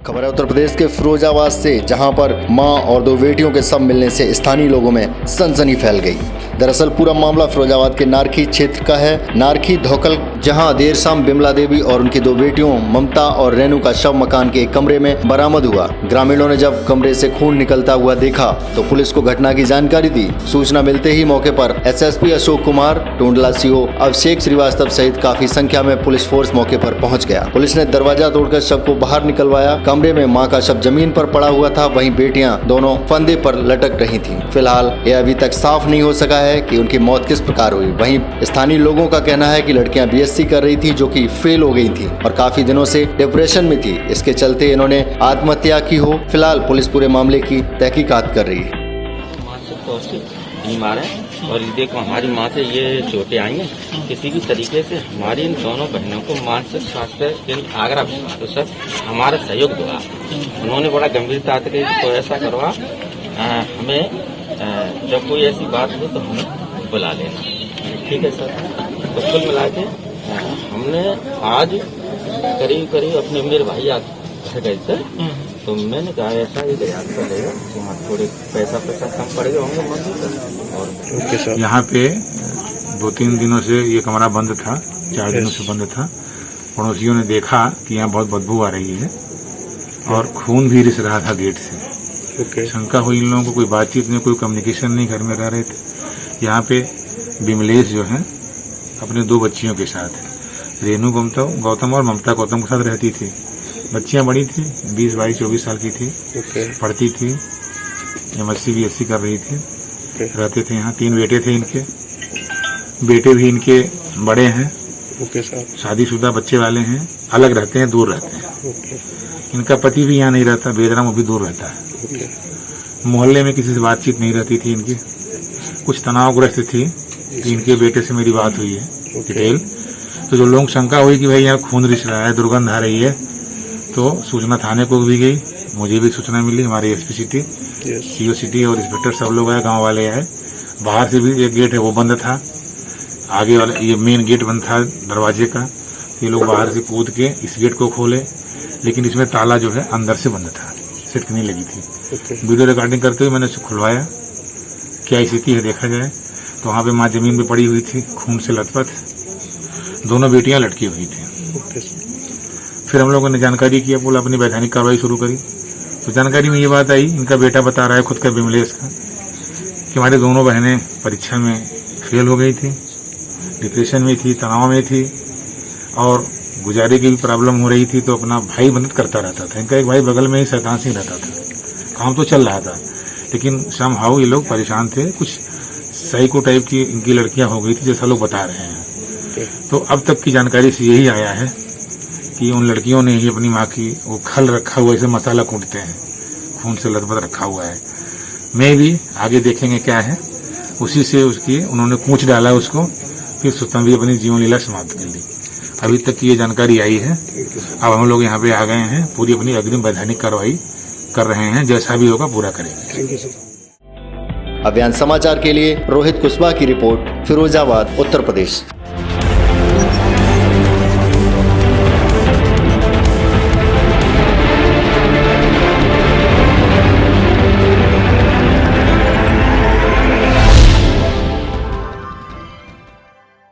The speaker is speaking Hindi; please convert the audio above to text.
खबर है उत्तर प्रदेश के फिरोजाबाद से, जहां पर मां और दो बेटियों के शव मिलने से स्थानीय लोगों में सनसनी फैल गई। दरअसल पूरा मामला फिरोजाबाद के नारखी क्षेत्र का है। नारखी धोकल, जहां देर शाम बिमला देवी और उनकी दो बेटियों ममता और रेनू का शव मकान के एक कमरे में बरामद हुआ। ग्रामीणों ने जब कमरे से खून निकलता हुआ देखा तो पुलिस को घटना की जानकारी दी। सूचना मिलते ही मौके पर एसएसपी अशोक कुमार, टोंडला सीओ अभिषेक श्रीवास्तव सहित काफी संख्या में पुलिस फोर्स मौके पर पहुंच गया। पुलिस ने दरवाजा तोड़कर शव को बाहर निकलवाया। कमरे में मां का शव जमीन पर पड़ा हुआ था, वहीं बेटियां दोनों फंदे पर लटक रही थीं। फिलहाल यह अभी तक साफ नहीं हो सका है कि उनकी मौत किस प्रकार हुई। वहीं स्थानीय लोगों का कहना है कि लड़कियां बीएससी कर रही थी, जो कि फेल हो गई थी और काफी दिनों से डिप्रेशन में थी। इसके चलते इन्होंने आत्महत्या की हो। फिलहाल पुलिस पूरे मामले की तहकीकात कर रही है। बीमार है और ये देखो हमारी माँ से ये चोटें आई हैं। किसी भी तरीके से हमारी इन दोनों बहनों को मानसिक स्वास्थ्य आगरा तो सर हमारा सहयोग हुआ। उन्होंने बड़ा गंभीरता से तो ऐसा करवा, हमें जब कोई ऐसी बात हो तो हमें बुला लेना, ठीक है सर। तो कुल मिला के हमने आज करीब अपने मेरे भाई घर गए थे, तो मैंने कहा ऐसा ही याद करेगा तो थोड़े पैसा कम पड़ेगा होंगे मंदिर। और यहाँ पे 2-3 दिनों से ये कमरा बंद था, 4 दिनों से बंद था। पड़ोसियों ने देखा कि यहाँ बहुत बदबू आ रही है और खून भी रिस रहा था गेट से। शंका हुई इन लोगों को, कोई बातचीत नहीं, कोई कम्युनिकेशन नहीं, घर में रह रहे थे। यहाँ पे विमलेश जो है अपने 2 बच्चियों के साथ, रेनू गौतम और ममता गौतम के साथ रहती थी। बच्चियां बड़ी थी, 20, 22, 24 साल की थी, पढ़ती थी, MSc BSc कर रही थी, रहते थे यहाँ। 3 बेटे थे इनके, बेटे भी इनके बड़े हैं, शादीशुदा बच्चे वाले हैं, अलग रहते हैं, दूर रहते हैं। इनका पति भी यहाँ नहीं रहता, बेदराम, वो भी दूर रहता है। मोहल्ले में किसी से बातचीत नहीं रहती थी इनकी, कुछ तनावग्रस्त थी। इनके बेटे से मेरी बात हुई है डिटेल। तो जो लोग शंका हुई कि भाई यहाँ खून रिस रहा है, दुर्गंध आ रही है, तो सूचना थाने को भी गई, मुझे भी सूचना मिली। हमारे एसपी सिटी, सीओ सिटी और इंस्पेक्टर सब लोग आए, गांव वाले आए। बाहर से भी एक गेट है वो बंद था, आगे वाला ये मेन गेट बंद था दरवाजे का। ये लोग बाहर से कूद के इस गेट को खोले, लेकिन इसमें ताला जो है अंदर से बंद था, सिटक नहीं लगी थी। वीडियो रिकॉर्डिंग करते हुए मैंने उसे खुलवाया, क्या स्थिति है देखा जाए। तो वहाँ पे माँ जमीन पे पड़ी हुई थी, खून से लथपथ, दोनों बेटियां लटकी हुई थी। फिर हम लोगों ने जानकारी किया, बोला अपनी वैधानिक कार्रवाई शुरू करी। तो जानकारी में ये बात आई, इनका बेटा बता रहा है खुद का, विमलेश का, कि हमारी दोनों बहनें परीक्षा में फेल हो गई थी, डिप्रेशन में थी, तनाव में थी और गुजारे की भी प्रॉब्लम हो रही थी। तो अपना भाई मदद करता रहता था। इनका एक भाई बगल में ही शैतान सिंह रहता था, काम तो चल रहा था, लेकिन समहाउ ये लोग परेशान थे। कुछ साइको टाइप की इनकी लड़कियां हो गई थी, जैसा लोग बता रहे हैं। तो अब तक की जानकारी से यही आया है कि उन लड़कियों ने ही अपनी माँ की वो खल रखा हुआ, ऐसे मसाला कूटते हैं, खून से लथपथ रखा हुआ है। मैं भी आगे देखेंगे क्या है, उसी से उसकी उन्होंने कूच डाला उसको, फिर सुतम भी अपनी जीवन लीला समाप्त कर ली। अभी तक की ये जानकारी आई है। अब हम लोग यहाँ पे आ गए हैं, पूरी अपनी अग्रिम वैधानिक कार्रवाई कर रहे हैं, जैसा भी होगा पूरा करेंगे। अभियान समाचार के लिए रोहित कुशवाहा की रिपोर्ट, फिरोजाबाद, उत्तर प्रदेश।